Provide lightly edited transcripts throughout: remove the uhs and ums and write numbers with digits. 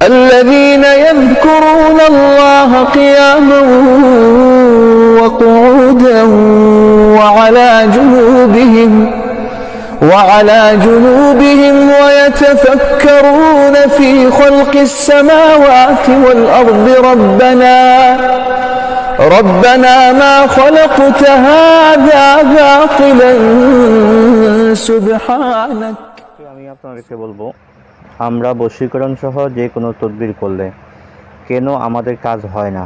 الذين يذكرون الله قياما وقعودا وعلى جنوبهم ويتفكرون في خلق السماوات والأرض ربنا ما خلقت هذا باطلا سبحانك। আমি আপনাদেরকে বলবো, আমরা বশীকরণ সহ যে কোনো তদবির করলে কেন আমাদের কাজ হয় না,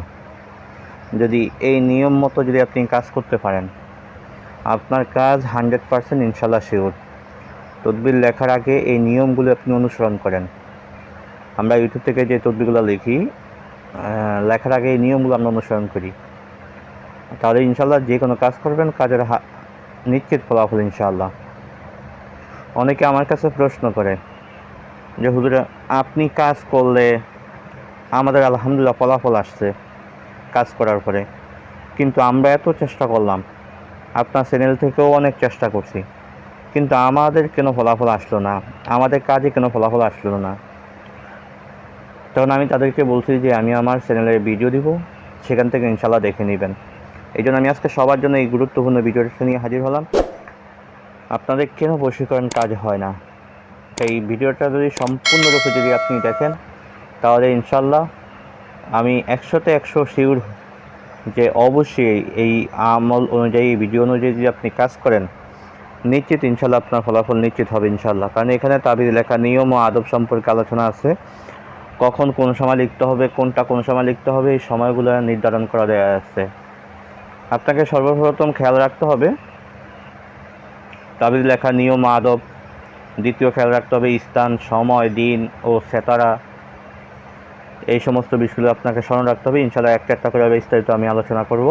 যদি এই নিয়ম মতো যদি আপনি কাজ করতে পারেন, আপনার কাজ 100% ইনশাল্লাহ শিওর। তদবির লেখার আগে এই নিয়মগুলো আপনি অনুসরণ করেন। আমরা ইউটিউব থেকে যে তদবিরগুলো লিখি, লেখার আগে এই নিয়মগুলো আমরা অনুসরণ করি, তাহলে ইনশাল্লাহ যে কোনো কাজ করবেন, কাজের নিশ্চিত ফলাফল ইনশাআল্লাহ। অনেকে আমার কাছে প্রশ্ন করে যে হুজুর, আপনি কাজ করলে আমাদের আলহামদুলিল্লাহ ফলাফল আসছে কাজ করার পরে, কিন্তু আমরা এত চেষ্টা করলাম, আপনার চ্যানেল থেকেও অনেক চেষ্টা করছি, কিন্তু আমাদের কেন ফলাফল আসলো না, আমাদের কাজে কেন ফলাফল আসলো না। তখন আমি তাদেরকে বলছি যে আমি আমার চ্যানেলে ভিডিও দিব, সেখান থেকে ইনশাল্লাহ দেখে নেবেন। এই জন্য আমি আজকে সবার জন্য এই গুরুত্বপূর্ণ ভিডিওটা নিয়ে হাজির হলাম। আপনাদের কেন বশীকরণ কাজ হয় না, এই ভিডিওটা যদি সম্পূর্ণরূপে যদি আপনি দেখেন, তাহলে ইনশাল্লাহ আমি 100তে 100 শিওর যে অবশ্যই এই আমল অনুযায়ী, ভিডিও অনুযায়ী যদি আপনি কাজ করেন, নিশ্চিত ইনশাল্লাহ আপনার ফলাফল নিশ্চিত হবে ইনশাল্লাহ। কারণ এখানে তাবিজ লেখা নিয়ম ও আদব সম্পর্কে আলোচনা আছে। কখন কোন সময় লিখতে হবে, কোনটা কোন সময় লিখতে হবে, এই সময়গুলো নির্ধারণ করা দেওয়া আছে। আপনাকে সর্বপ্রথম খেয়াল রাখতে হবে তাবিজ লেখা নিয়ম আদব। দ্বিতীয় খেয়াল রাখতে হবে স্থান, সময়, দিন ও সেতারা, এই সমস্ত বিষয়গুলো আপনাকে স্মরণ রাখতে হবে। ইনশাআল্লাহ একটা একটা করে বিস্তারিত আমি আলোচনা করব।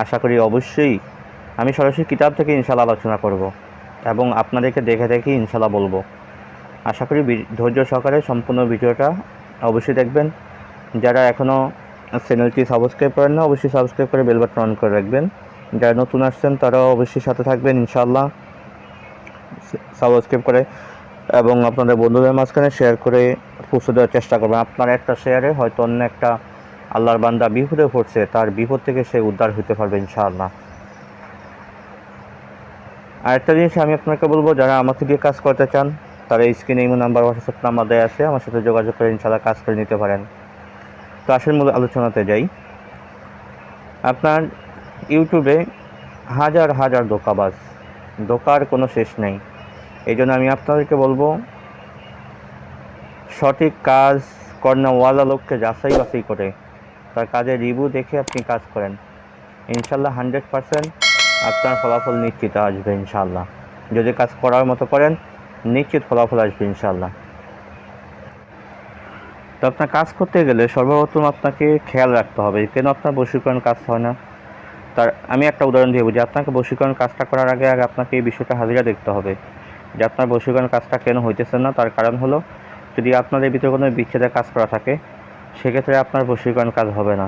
আশা করি অবশ্যই আমি সরাসরি কিতাব থেকে ইনশাআল্লাহ আলোচনা করব এবং আপনাদেরকে দেখে দেখে ইনশাআল্লাহ বলবো। আশা করি ধৈর্য সহকারে সম্পূর্ণ ভিডিওটা অবশ্যই দেখবেন। যারা এখনও চ্যানেলটি সাবস্ক্রাইব করেন না, অবশ্যই সাবস্ক্রাইব করে বেল বাটন অন করে রাখবেন। যারা নতুন আসছেন তারাও অবশ্যই সাথে থাকবেন ইনশাআল্লাহ, সাবস্ক্রাইব করে এবং আপনাদের বন্ধুদের মাঝখানে শেয়ার করে পৌঁছে দেওয়ার চেষ্টা করবেন। আপনার একটা শেয়ারে হয়তো অন্য একটা আল্লাহর বান্দা বিপদে পড়ছে, তার বিপদ থেকে সে উদ্ধার হতে পারবে ইনশাআল্লাহ। আরেকটা জিনিস আমি আপনাকে বলবো, যারা আমাকে দিয়ে কাজ করতে চান, তারা স্ক্রিনে ইমো নাম্বার, হোয়াটসঅ্যাপ নাম্বার দেওয়া আছে, আমার সাথে যোগাযোগ করে ইনশাআল্লাহ কাজ করে নিতে পারেন। তো আসল মূল আলোচনাতে যাই। আপনার ইউটিউবে হাজার হাজার ধোঁকাবাজ, ধোঁকার কোনো শেষ নেই। এই জন্য আমি আপনাদেরকে বলবো, সঠিক কাজ কর্ণওয়ালা লোককে যাচাই বাছাই করে তার কাজের রিভিউ দেখে আপনি কাজ করেন, ইনশাল্লাহ 100% আপনার ফলাফল নিশ্চিত আসবে ইনশাল্লাহ। যদি কাজ করার মতো করেন, নিশ্চিত ফলাফল আসবে ইনশাল্লাহ। তো আপনার কাজ করতে গেলে সর্বপ্রথম আপনাকে খেয়াল রাখতে হবে কেন আপনার বশীকরণ কাজ হয় না। তার আমি একটা উদাহরণ দিয়ে বুঝি। আপনাকে বশীকরণ কাজটা করার আগে আপনাকে এই বিষয়টা হাজিরা দেখতে হবে যে আপনার বশীকরণ কাজটা কেন হইতেছে না। তার কারণ হলো, যদি আপনাদের ভিতরে কোনো বিচ্ছেদের কাজ করা থাকে, সেক্ষেত্রে আপনার বশীকরণ কাজ হবে না।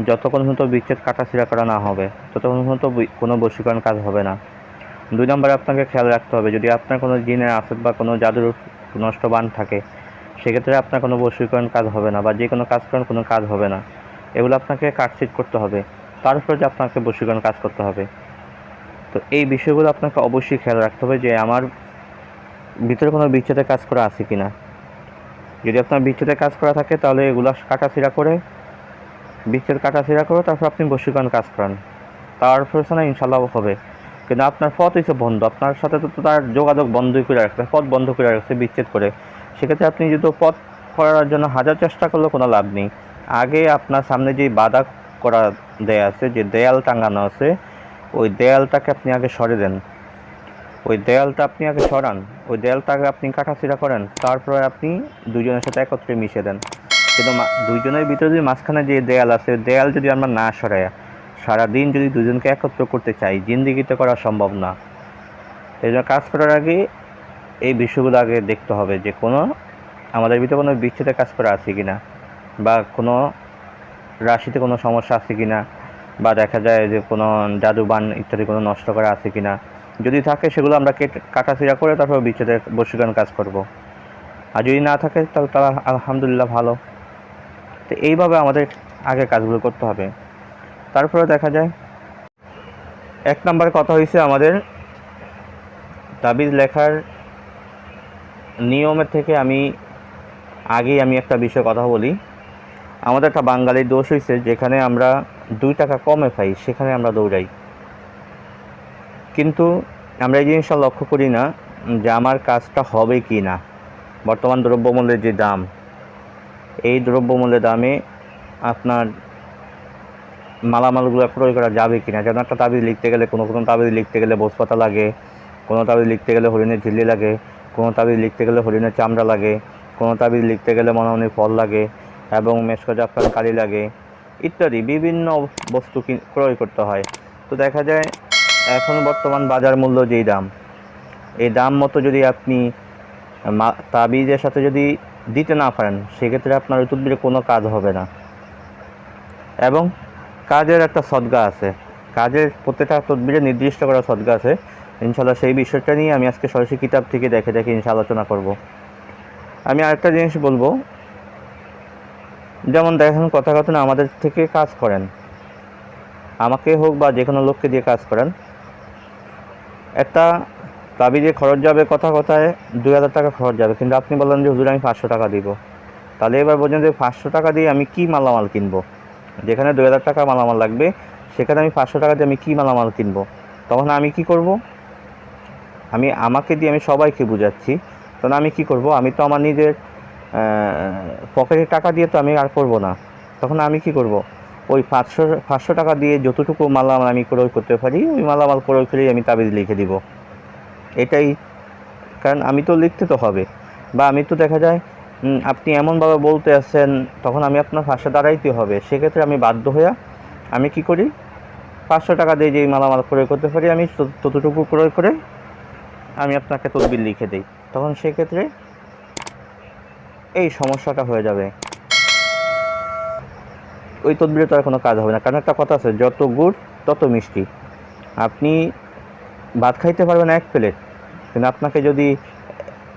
যতক্ষণ পর্যন্ত বিচ্ছেদ কাটাছিড়া করা না হবে, ততক্ষণ পর্যন্ত কোনো বশীকরণ কাজ হবে না। 2 নম্বরে আপনাকে খেয়াল রাখতে হবে, যদি আপনার কোনো জিনের আসদ বা কোনো জাদুর নষ্ট বান থাকে, সেক্ষেত্রে আপনার কোনো বশীকরণ কাজ হবে না, বা যে কোনো কাজ করেন কোনো কাজ হবে না। এগুলো আপনাকে কাটছিট করতে হবে, তারপরে যে আপনাকে বশীকরণ কাজ করতে হবে। তো এই বিষয়গুলো আপনাকে অবশ্যই খেয়াল রাখতে হবে যে আমার ভিতরে কোনো বিচ্ছেদের কাজ করা আছে কি না। যদি আপনার বিচ্ছেদের কাজ করা থাকে, তাহলে এগুলো কাটাছিড়া করে, বিচ্ছেদ কাটাছিড়া করে তারপর আপনি বশীকরণ কাজ করান, তারপর না ইনশাল্লাহ হবে। কিন্তু আপনার পথ হচ্ছে বন্ধ, আপনার সাথে তো তার যোগাযোগ বন্ধই করে রাখছে, পথ বন্ধ করে রাখছে বিচ্ছেদ করে। সেক্ষেত্রে আপনি যদি পথ করার জন্য হাজার চেষ্টা করলেও কোনো লাভ নেই। আগে আপনার সামনে যে বাধা করা দেয়া আছে, যে দেয়াল টাঙানো আছে, ওই দেয়ালটাকে আপনি আগে সরে দেন। ওই দেয়ালটা আপনি আগে সরান, ওই দেয়ালটাকে আপনি কাটাছিড়া করেন, তারপরে আপনি দুজনের সাথে একত্রে মিশে দেন। কিন্তু দুইজনের ভিতরে যদি মাঝখানে যে দেয়াল আছে, দেয়াল যদি আমরা না সরাই, সারাদিন যদি দুজনকে একত্র করতে চাই, জিন্দিগিতে করা সম্ভব না। এই জন্য কাজ করার আগে এই বিষয়গুলো আগে দেখতে হবে যে আমাদের ভিতরে কোনো বিচ্ছেদের কাজ করা আছে কিনা, বা কোনো রাশিতে কোনো সমস্যা আছে কিনা, বা দেখা যায় যে কোনো জাদুবান ইত্যাদি কোনো নষ্ট করা আছে কিনা। যদি থাকে, সেগুলো আমরা কাটাছিড়া করে তারপর বিচ্ছেদের বশীকরণ কাজ করব। আর যদি না থাকে তাহলে তারা আলহামদুলিল্লাহ ভালো। তো এইভাবে আমাদের আগে কাজগুলো করতে হবে। তারপরে দেখা যায় 1 নম্বর কথা হয়েছে আমাদের তাবিজ লেখার নিয়মের থেকে আগেই আমি একটা বিষয় কথা বলি। আমাদের একটা বাঙালির দোষ হয়েছে, যেখানে আমরা 2 টাকা কমে পাই সেখানে আমরা দৌড়াই, কিন্তু আমরা এই জিনিসটা লক্ষ্য করি না যে আমার কাজটা হবে কি না। বর্তমান দ্রব্যমূল্যের যে দাম, এই দ্রব্যমূল্যের দামে আপনার মালামালগুলো ক্রয় করা যাবে কি না। যেন একটা তাবিজ লিখতে গেলে কোনো তাবিজ লিখতে গেলে বোসপাতা লাগে, কোনো তাবিজ লিখতে গেলে হরিণের ঝিল্লি লাগে, কোনো তাবিজ লিখতে গেলে হরিণের চামড়া লাগে, কোনো তাবিজ লিখতে গেলে মনোমনি ফল লাগে এবং মেশক জাফরান কালি লাগে ইত্যাদি বিভিন্ন বস্তু ক্রয় করতে হয়। তো দেখা যায় এখন বর্তমান বাজার মূল্য যেই দাম, এই দাম মতো যদি আপনি তাবিজের সাথে যদি দিতে না পারেন, সেক্ষেত্রে আপনার ওই তদবিরে কোনো কাজ হবে না। এবং কাজের একটা সদকা আছে, কাজের প্রত্যেকটা তদবিরে নির্দিষ্ট করা সদকা আছে। ইনশাল্লাহ সেই বিষয়টা নিয়ে আমি আজকে সরাসরি কিতাব থেকে দেখে ইনশাল্লাহ আলোচনা করব। আমি আরেকটা জিনিস বলবো, যেমন দেখেন কথা না আমাদের থেকে কাজ করেন, আমাকে হোক বা যে কোনো লোককে দিয়ে কাজ করেন, একটা তাবিজে খরচ যাবে কথায় 2000 টাকা খরচ যাবে, কিন্তু আপনি বললেন যে হুজুর আমি 500 টাকা দিব। তাহলে এবার বোঝেন যে 500 টাকা দিয়ে আমি কি মালামাল কিনবো। যেখানে 2000 টাকা মালামাল লাগবে সেখানে আমি 500 টাকা দিয়ে আমি কি মালামাল কিনবো। তখন আমি কি করব, আমাকে দিয়ে আমি সবাইকে বুঝাচ্ছি, তখন আমি কি করব, আমি তো আমার নিজের পকেটের টাকা দিয়ে তো আমি আর করব না। তখন আমি কি করব, ওই 500 টাকা দিয়ে যতটুকু মালামাল আমি ক্রয় করতে পারি ওই মালামাল ক্রয় করেই আমি তাবিজ লিখে দিব। এটাই, কারণ আমি তো লিখতে তো হবে, বা আমি তো দেখা যায় আপনি এমনভাবে বলতে আসছেন, তখন আমি আপনার পাশে দাঁড়াইতে হবে। সেক্ষেত্রে আমি বাধ্য হয়ে আমি কি করি, 500 টাকা দিয়ে যেই মালামাল ক্রয় করতে পারি আমি ততটুকু ক্রয় করে আমি আপনাকে তদবির লিখে দিই। তখন সেক্ষেত্রে এই সমস্যাটা হয়ে যাবে, ওই তদবিরে তো আর কোনো কাজ হবে না। কারণ একটা কথা আছে, যত গুড় তত মিষ্টি। আপনি ভাত খাইতে পারবেন 1 প্লেট, কিন্তু আপনাকে যদি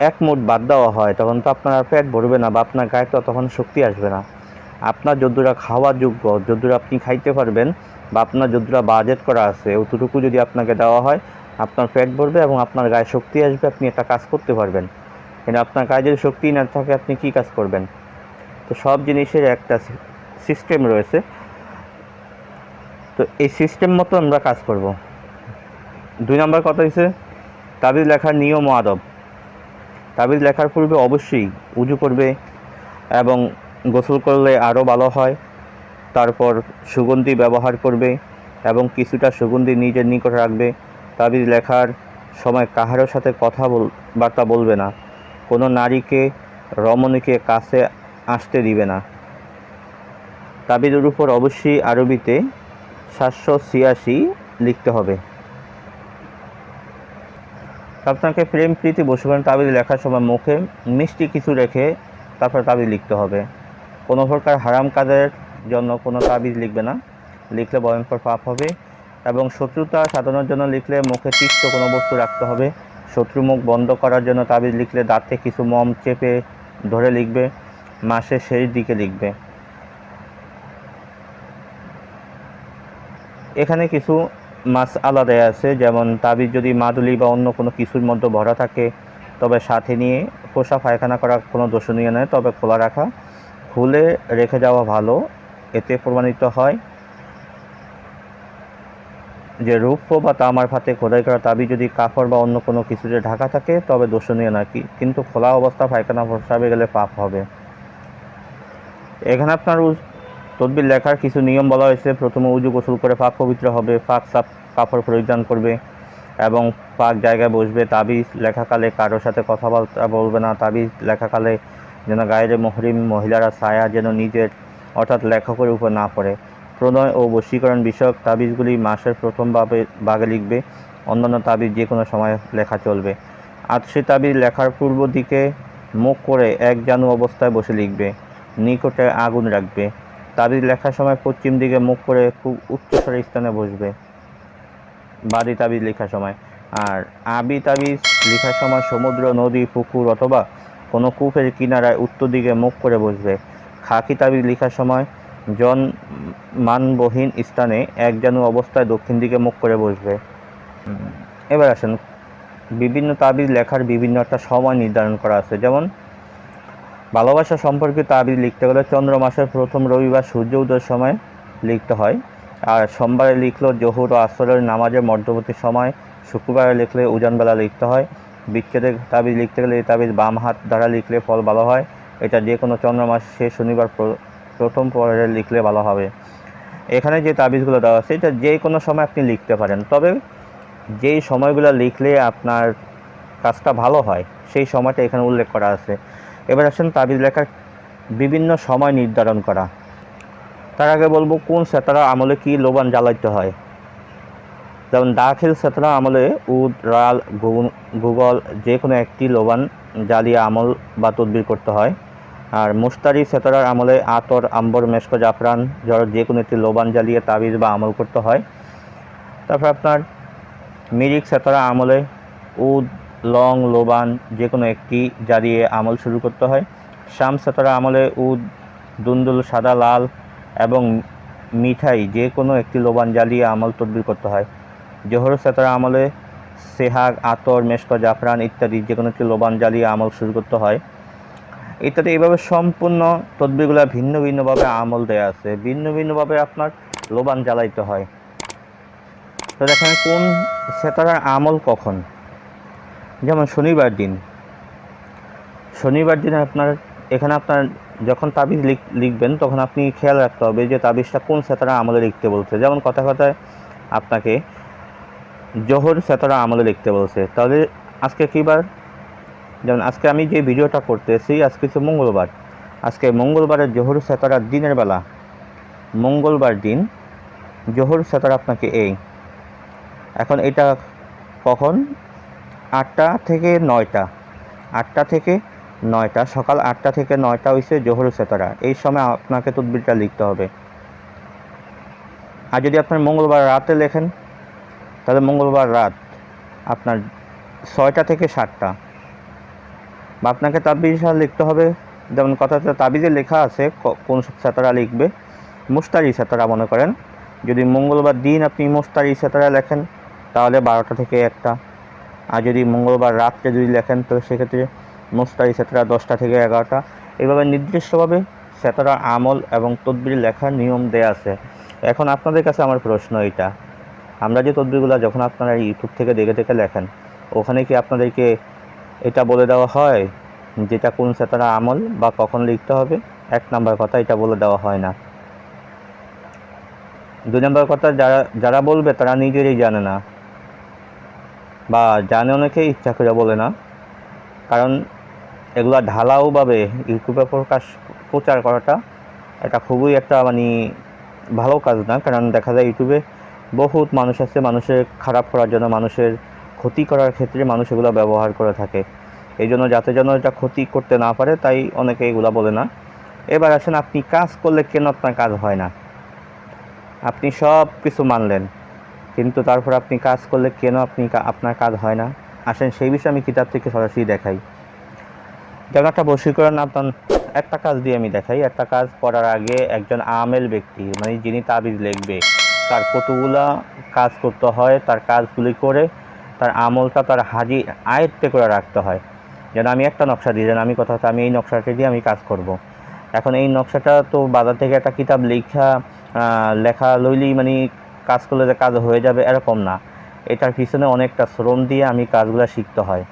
1 মুঠ ভাত দেওয়া হয় তখন তো আপনার পেট ভরবে না, বা আপনার গায়ে তো তখন শক্তি আসবে না। আপনার যদ্দুরা খাওয়ার যোগ্য, যদ্দুরা আপনি খাইতে পারবেন, বা আপনার যদ্দুরা বাজেট করা আছে অতটুকু যদি আপনাকে দেওয়া হয়, আপনার পেট ভরবে এবং আপনার গায়ে শক্তি আসবে, আপনি একটা কাজ করতে পারবেন। কিন্তু আপনার গায়ে যদি শক্তি না থাকে আপনি কি কাজ করবেন। তো সব জিনিসের একটা সিস্টেম রয়েছে, তো এই সিস্টেম মতো আমরা কাজ করব। 2 নম্বর কথা হচ্ছে তাবিজ লেখার নিয়ম ও আদব। তাবিজ লেখার পূর্বে অবশ্যই উজু করবে এবং গোসল করলে আরও ভালো হয়। তারপর সুগন্ধি ব্যবহার করবে এবং কিছুটা সুগন্ধি নিজের নিকট রাখবে। তাবিজ লেখার সময় কাহারও সাথে বার্তা বলবে না, কোনো নারীকে রমণীকে কাছে আসতে দিবে না। তাবিজের উপর অবশ্যই আরবিতে 786 লিখতে হবে। আপনাকে প্রেম প্রীতি বশীকরণ তাবিজ লেখার সময় মুখে মিষ্টি কিছু রেখে তারপর তাবিজ লিখতে হবে। কোনো প্রকার হারাম কাজের জন্য কোনো তাবিজ লিখবে না, লিখলে ভয়ঙ্কর পাপ হবে। এবং শত্রুতা সাধনের জন্য লিখলে মুখে তিক্ত কোনো বস্তু রাখতে হবে। শত্রু মুখ বন্ধ করার জন্য তাবিজ লিখলে দাঁতে কিছু মম চেপে ধরে লিখবে, মাসের শেষ দিকে লিখবে। এখানে কিছু মাসআলা দেয়া আছে, যেমন তাবিজ যদি মাদুলি বা অন্য কোনো কিছুর মধ্যে ভরা থাকে তবে সাথে নিয়ে পোষা পায়খানা করা কোনো দোষণীয় নয়, তবে খোলা রাখা, খুলে রেখে যাওয়া ভালো। এতে প্রমাণিত হয় যে রৌপ্য বা তামার ফাতে খোদাই করা তাবিজ যদি কাপড় বা অন্য কোনো কিছুতে ঢাকা থাকে তবে দোষণীয় নয়, কিন্তু খোলা অবস্থা পায়খানা প্রস্রাবে গেলে পাপ হবে। এখানে আপনার তদবির লেখার কিছু নিয়ম বলা হয়েছে। প্রথমে উজু গোসল করে পাক পবিত্র হবে, পাক সাফ কাপড় পরিধান করবে এবং পাক জায়গায় বসবে। তাবিজ লেখাকালে কারোর সাথে কথাবার্তা বলবে না। তাবিজ লেখাকালে যেন গায়ের মহরিম মহিলারা ছায়া যেন নিজের অর্থাৎ লেখকের উপর না পড়ে। প্রণয় ও বশীকরণ বিষয়ক তাবিজগুলি মাসের প্রথম ভাগে লিখবে, অন্যান্য তাবিজ যে কোনো সময় লেখা চলবে। আতসি তাবিজ লেখার পূর্ব দিকে মুখ করে 1 জানু অবস্থায় বসে লিখবে, নিকটে আগুন রাখবে। তাবিজ লেখার সময় পশ্চিম দিকে মুখ করে খুব উচ্চস্বরের স্থানে বসবে বাদী তাবিজ লেখার সময়। আর আবি তাবিজ লেখার সময় সমুদ্র, নদী, পুকুর অথবা কোনো কূপের কিনারায় উত্তর দিকে মুখ করে বসবে। খাকি তাবিজ লেখার সময় জন মানবহীন স্থানে 1 জানু অবস্থায় দক্ষিণ দিকে মুখ করে বসবে। এবার আসেন, বিভিন্ন তাবিজ লেখার বিভিন্ন একটা সময় নির্ধারণ করা আছে। যেমন ভালোবাসা সম্পর্কিত তাবিজ লিখতে গেলে চন্দ্র মাসের প্রথম রবিবার সূর্য উদয়ের সময় লিখতে হয়। আর সোমবারে লিখলেও জোহর ও আসরের নামাজের মধ্যবর্তী সময়, শুক্রবারে লিখলে উজানবেলা লিখতে হয়। বিচ্ছেদের তাবিজ লিখতে গেলে এই তাবিজ বাম হাত দ্বারা লিখলে ফল ভালো হয়। এটা যে কোনো চন্দ্র মাসে শনিবার প্রথম পরে লিখলে ভালো হবে। এখানে যে তাবিজগুলো দেওয়া আছে এটা যে কোনো সময় আপনি লিখতে পারেন, তবে যেই সময়গুলো লিখলে আপনার কাজটা ভালো হয় সেই সময়টা এখানে উল্লেখ করা আছে। এবার আসেন তাবিজ লেখার বিভিন্ন সময় নির্ধারণ করা। তার আগে বলবো কোন সেতারা আমলে কি লোবান জ্বালাইতে হয়। যেমন দাখিল সেতারা আমলে উদ, রাল, গুগল যে কোনো একটি লোবান জ্বালিয়ে আমল বা তদবির করতে হয়। আর মুস্তারি সেতারার আমলে আতর, আম্বর, মেশক, জাফরান যে কোনো একটি লোবান জ্বালিয়ে তাবিজ বা আমল করতে হয়। তারপর আপনার মিরিক সেতারা আমলে উদ, লং, লোবান যে কোনো একটি জ্বালিয়ে আমল শুরু করতে হয়। শাম সেতারা আমলে উদ, দুন্দুল, সাদা, লাল এবং মিঠাই যে কোনো একটি লোবান জ্বালিয়ে আমল তদবির করতে হয়। জোহর সেতারা আমলে সেহাগ, আতর, মেশক, জাফরান ইত্যাদি যে কোনো একটি লোবান জ্বালিয়ে আমল শুরু করতে হয় ইত্যাদি। এইভাবে সম্পূর্ণ তদবিরগুলো ভিন্ন ভিন্নভাবে আমল দেয়া আছে, ভিন্ন ভিন্নভাবে আপনার লোবান জ্বালাইতে হয়। তো দেখেন কোন সেতারার আমল কখন। যেমন শনিবার দিনে আপনার এখানে আপনার যখন তাবিজ লিখবেন তখন আপনি খেয়াল রাখতে হবে যে তাবিজটা কোন সেতারা আমলে লিখতে বলছে। যেমন কথায় আপনাকে জোহর সেতারা আমলে লিখতে বলছে, তাহলে আজকে কী বার? যেমন আজকে আমি যে ভিডিওটা করতেছি আজকে হচ্ছে মঙ্গলবার। আজকে মঙ্গলবারের জোহর সেতারা দিনের বেলা, মঙ্গলবার দিন জোহর সেতারা আপনাকে এই। এখন এটা কখন? 8টা থেকে 9টা, 8টা থেকে 9টা, সকাল 8টা থেকে 9টা হইছে জোহর সেতারা। এই সময় আপনাকে তদবিরটা লিখতে হবে। আর যদি আপনার মঙ্গলবার রাতে লেখেন তাহলে মঙ্গলবার রাত আপনার 6টা থেকে 7টা, বা আপনাকে তাবিজ লিখতে হবে। যেমন কথাতে তাবিজে লেখা আছে কোন সেতারা লিখবে। মুস্তারি সেতারা মনে করেন, যদি মঙ্গলবার দিন আপনি মুস্তারি সেতারা লেখেন তাহলে 12টা থেকে 1টা। আর যদি মঙ্গলবার রাত্রে যদি লেখেন তো সেক্ষেত্রে মুস্তারি সেতারা 10টা থেকে 11টা। এইভাবে নির্দিষ্টভাবে সেতারা আমল এবং তদবির লেখার নিয়ম দেয়া আছে। এখন আপনাদের কাছে আমার প্রশ্ন এইটা, আমরা যে তদবিরগুলো যখন আপনারা ইউটিউব থেকে দেখে লেখেন ওখানে কি আপনাদেরকে এটা বলে দেওয়া হয় যেটা কোন সেতারা আমল বা কখন লিখতে হবে? 1 নম্বর কথা, এটা বলে দেওয়া হয় না। 2 নম্বর কথা, যারা বলবে তারা নিজেরই জানে না, বা জানে অনেকেই ইচ্ছা করে বলে না। কারণ এগুলো ঢালাওভাবে ইউটিউবে প্রচার করাটা এটা খুবই একটা ভালো কাজ না। কারণ দেখা যায় ইউটিউবে বহুত মানুষ আছে মানুষের খারাপ করার জন্য, মানুষের ক্ষতি করার ক্ষেত্রে মানুষ এগুলো ব্যবহার করে থাকে। এই জন্য যাতে যেন এটা ক্ষতি করতে না পারে তাই অনেকে এগুলো বলে না। এবার আসেন, আপনি কাজ করলে কেন আপনার কাজ হয় না? আপনি সব কিছু মানলেন কিন্তু তারপর আপনি কাজ করলে কেন আপনার কাজ হয় না? আসেন সেই বিষয়ে আমি কিতাব থেকে সরাসরি দেখাই। যেমন একটা বশীকরণ আপনার একটা কাজ দিয়ে আমি দেখাই। একটা কাজ করার আগে একজন আমেল ব্যক্তি যিনি তাবিজ লিখবে তার কতগুলা কাজ করতে হয়, তার কাজগুলি করে তার আমলটা তার আয়ত্তে করে রাখতে হয়। যেন আমি একটা নকশা দিই, যেন আমি আমি এই নকশাটা দিয়ে আমি কাজ করব। এখন এই নকশাটা তো বাজার থেকে একটা কিতাব লেখা লইলেই কাজ করলে যে কাজ হয়ে যাবে এরকম না। এটার পিছনে অনেকটা শ্রম দিয়ে আমি কাজগুলো শিখতে হয়।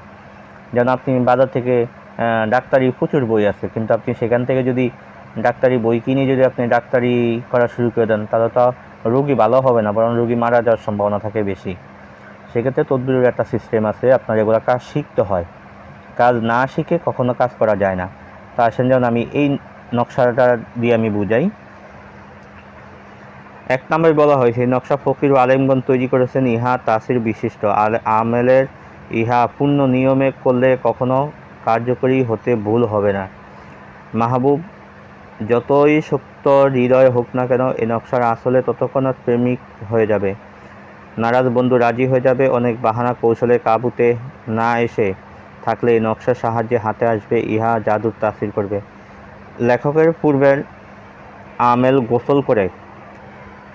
যেন আপনি বাজার থেকে ডাক্তারি প্রচুর বই আছে, কিন্তু আপনি সেখান থেকে যদি ডাক্তারি বই কিনে যদি আপনি ডাক্তারি করা শুরু করে দেন তাহলে তো রোগী ভালো হবে না, বরং রোগী মারা যাওয়ার সম্ভাবনা থাকে বেশি। সেক্ষেত্রে তদবিরের একটা সিস্টেম আছে, আপনার এগুলো কাজ শিখতে হয়। কাজ না শিখে কখনো কাজ করা যায় না। তা আসেন যেমন আমি এই নকশাটা দিয়ে আমি বুঝাই। 1 নম্বরে বলা হয়েছে এই নকশা ফকির ও আলেমগণ তৈরি করেছেন, ইহা তাসির বিশিষ্ট আমেলের, ইহা পূর্ণ নিয়মে করলে কখনো কার্যকরী হতে ভুল হবে না। মাহবুব যতই সুপ্ত হৃদয় হোক না কেন এই নকশার আসলে ততক্ষণ প্রেমিক হয়ে যাবে। নারাজ বন্ধু রাজি হয়ে যাবে। অনেক বাহানা কৌশলে কাবুতে না এসে থাকলে এই নকশার সাহায্যে হাতে আসবে, ইহা জাদুর তাসির করবে। লেখকের পূর্বের আমেল গোসল করে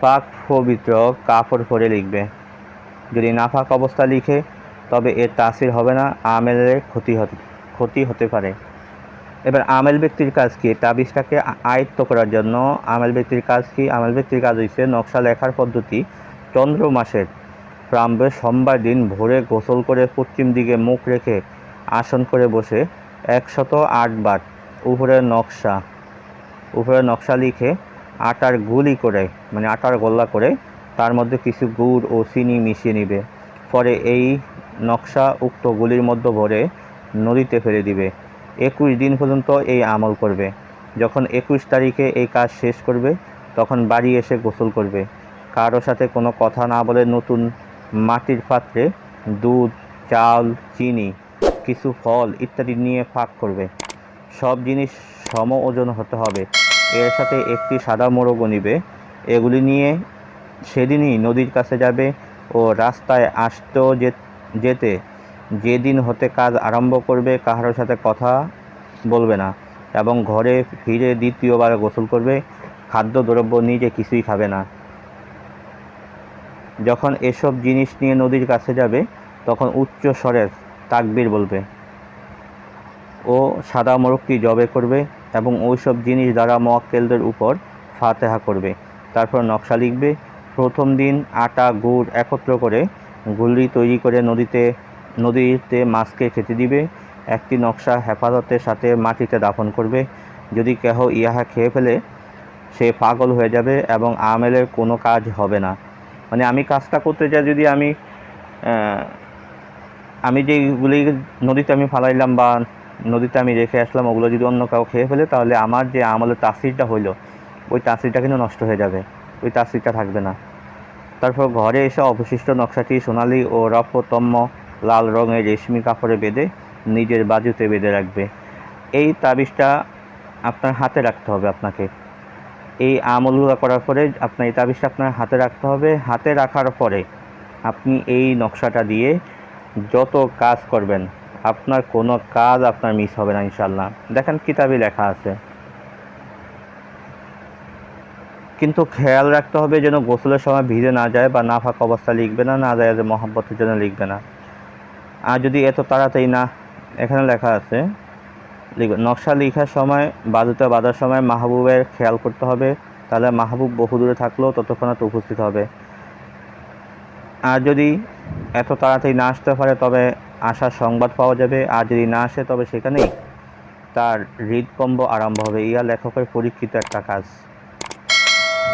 পাক পবিত্র কাপড় পরে লিখবে। যদি নাপাক অবস্থা লিখে তবে এর তাসির হবে না, আমেলের ক্ষতি হতে পারে। এবার আমেল ব্যক্তির কাজ কি? তাবিজটাকে আয়ত্ত করার জন্য আমেল ব্যক্তির কাজ কি? আমেল ব্যক্তির কাজ হচ্ছে নকশা লেখার পদ্ধতি। চন্দ্র মাসের প্রারম্ভে সোমবার দিন ভোরে গোসল করে পশ্চিম দিকে মুখ রেখে আসন করে বসে 108 বার উপরের নকশা লিখে আটার গুলি করে মানে আটার গোল্লা করে তার মধ্যে কিছু গুড় ও চিনি মিশিয়ে নেবে। পরে এই নকশা উক্ত গুলির মধ্যে ভরে নদীতে ফেলে দিবে। 21 দিন পর্যন্ত এই আমল করবে। যখন 21 তারিখে এই কাজ শেষ করবে তখন বাড়ি এসে গোসল করবে। কারো সাথে কোনো কথা না বলে নতুন মাটির পাত্রে দুধ, চাল, চিনি, কিছু ফল ইত্যাদি নিয়ে পাক করবে। সব জিনিস সম ওজন হতে হবে। এর সাথে একটি সাদা মোরগও নিবে। এগুলি নিয়ে সেদিনই নদীর কাছে যাবে ও রাস্তায় আসতেও যেতে যেদিন হতে কাজ আরম্ভ করবে কাহারোর সাথে কথা বলবে না এবং ঘরে ফিরে দ্বিতীয়বার গোসল করবে। খাদ্যদ্রব্য নিজে কিছুই খাবে না। যখন এসব জিনিস নিয়ে নদীর কাছে যাবে তখন উচ্চ স্বরে তাকবীর বলবে ও সাদা মোরগটি জবে করবে এবং ওইসব জিনিস দ্বারা মুয়াক্কেলদের উপর ফাতেহা করবে। তারপর নকশা লিখবে। প্রথম দিন আটা গুড় একত্র করে গুলি তৈরি করে নদীতে মাছকে খেতে দিবে। একটি নকশা হেফাজতের সাথে মাটিতে দাফন করবে। যদি কেহ ইহা খেয়ে ফেলে সে পাগল হয়ে যাবে এবং আমেলের কোনো কাজ হবে না। মানে আমি কাজটা করতে যাই, যদি আমি যেগুলি নদীতে আমি ফালাইলাম বা নদীতে আমি রেখে আসলাম ওগুলো যদি অন্য কাউ খেয়ে ফেলে তাহলে আমার যে আমলের তাসিরটা হইলো ওই তাসিরটা কিন্তু নষ্ট হয়ে যাবে, ওই তাসিরটা থাকবে না। তারপর ঘরে এসে অবশিষ্ট নকশাটি সোনালি ও রক্ততম্য লাল রঙের রেশমি কাপড়ে বেঁধে নিজের বাজুতে বেঁধে রাখবে। এই তাবিজটা আপনার হাতে রাখতে হবে। আপনাকে এই আমলগুলো করার পরে আপনার এই তাবিজটা আপনার হাতে রাখতে হবে। হাতে রাখার পরে আপনি এই নকশাটা দিয়ে যত কাজ করবেন আপনার কোনো কাজ আপনার মিস হবে না ইনশাল্লাহ। দেখেন কিতাবে লেখা আছে, কিন্তু খেয়াল রাখতে হবে যেন গোসলের সময় ভিজে না যায় বা নাফাক অবস্থা লিখবে না, না যায় যে মহব্বতের জন্য লিখবে না। আর যদি এত তাড়াতাড়ি না, এখানে লেখা আছে লিখবে নকশা লেখার সময় বাজুতে বাঁধার সময় মাহবুবের খেয়াল করতে হবে, তাহলে মাহবুব বহু দূরে থাকলেও ততক্ষণে উপস্থিত হবে। আর যদি এত তাড়াতাড়ি না আসতে পারে তবে আসার সংবাদ পাওয়া যাবে। আর যদি না আসে তবে সেখানেই তার হৃদকম্ব আরম্ভ হবে। ইয়া লেখকের পরীক্ষিত একটা কাজ।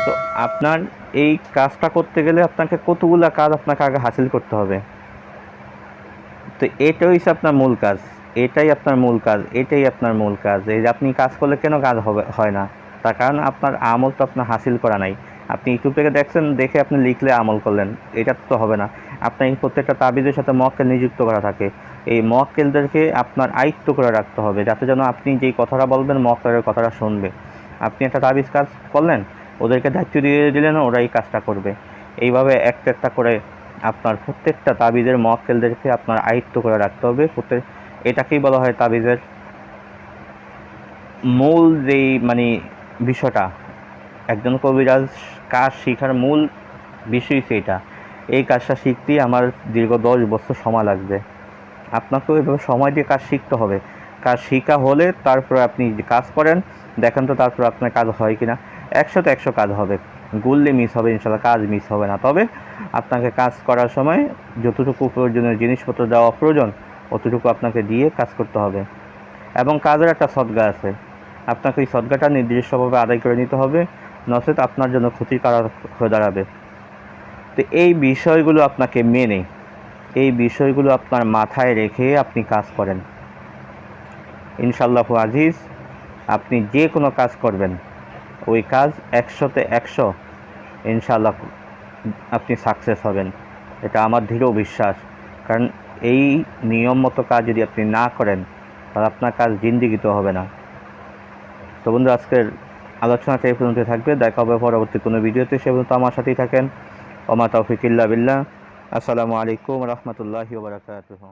তো আপনার এই কাজটা করতে গেলে আপনাকে কতগুলো কাজ আপনাকে আগে হাসিল করতে হবে। তো এটাই হচ্ছে আপনার মূল কাজ, এটাই আপনার মূল কাজ। এই যে আপনি কাজ করলে কেন কাজ হয় না, তার কারণ আপনার আমল তো আপনার হাসিল করা নাই। আপনি ইউটিউব থেকে দেখছেন, দেখে আপনি লিখলে আমল করলেন, এটা তো হবে না। আপনার এই প্রত্যেকটা তাবিজের সাথে মুয়াক্কেল নিযুক্ত করা থাকে। এই মুয়াক্কেলদেরকে আপনার আয়ত্ত করে রাখতে হবে, যাতে যেন আপনি যেই কথাটা বলবেন মুয়াক্কেলের কথাটা শুনবে। আপনি একটা তাবিজ কাজ করলেন, ওদেরকে দায়িত্ব দিয়ে দিলেন, ওরা এই কাজটা করবে। এইভাবে একটা করে আপনার প্রত্যেকটা তাবিজের মুয়াক্কেলদেরকে আপনার আয়ত্ত করে রাখতে হবে। এটাকেই বলা হয় তাবিজের মূল যেই বিষয়টা। একজন কবিরাজ কাজ শেখার মূল বিষয় সেইটা। এই কাজটা শিখতেই আমার দীর্ঘ 10 বছর সময় লাগবে। আপনাকেও এভাবে সময় দিয়ে কাজ শিখতে হবে। কাজ শেখা হলে তারপরে আপনি যে কাজ করেন দেখেন তো তারপর আপনার কাজ হয় কিনা। 100 তে 100 কাজ হবে, গুললে মিস হবে ইনশাল্লাহ, কাজ মিস হবে না। তবে আপনাকে কাজ করার সময় যতটুকু প্রয়োজনীয় জিনিসপত্র দেওয়া প্রয়োজন অতটুকু আপনাকে দিয়ে কাজ করতে হবে। এবং কাজের একটা সদগা আছে, আপনাকে এই সদগাটা নির্দিষ্টভাবে আদায় করে নিতে হবে, নচেত আপনার জন্য ক্ষতিকারক হয়ে দাঁড়াবে। তো এই বিষয়গুলো আপনাকে মেনে, এই বিষয়গুলো আপনার মাথায় রেখে আপনি কাজ করেন, ইনশাআল্লাহু আজিজ আপনি যে কোনো কাজ করবেন ওই কাজ 100 তে 100 ইনশাআল্লাহ আপনি সাকসেস হবেন। এটা আমার দৃঢ় বিশ্বাস। কারণ এই নিয়ম মতো কাজ যদি আপনি না করেন তাহলে আপনার কাজ জিন্দেগিতেও হবে না। তো বন্ধু, আজকের আলোচনাটা এই পর্যন্ত থাকবে। দেখা হবে পরবর্তী কোনো ভিডিওতে। সে পর্যন্ত আমার সাথেই থাকেন। ওমা তৌফিক ইল্লা বিল্লাহ। আসসালামু আলাইকুম রহমতুল্লাহি ওয়া বারাকাতুহু।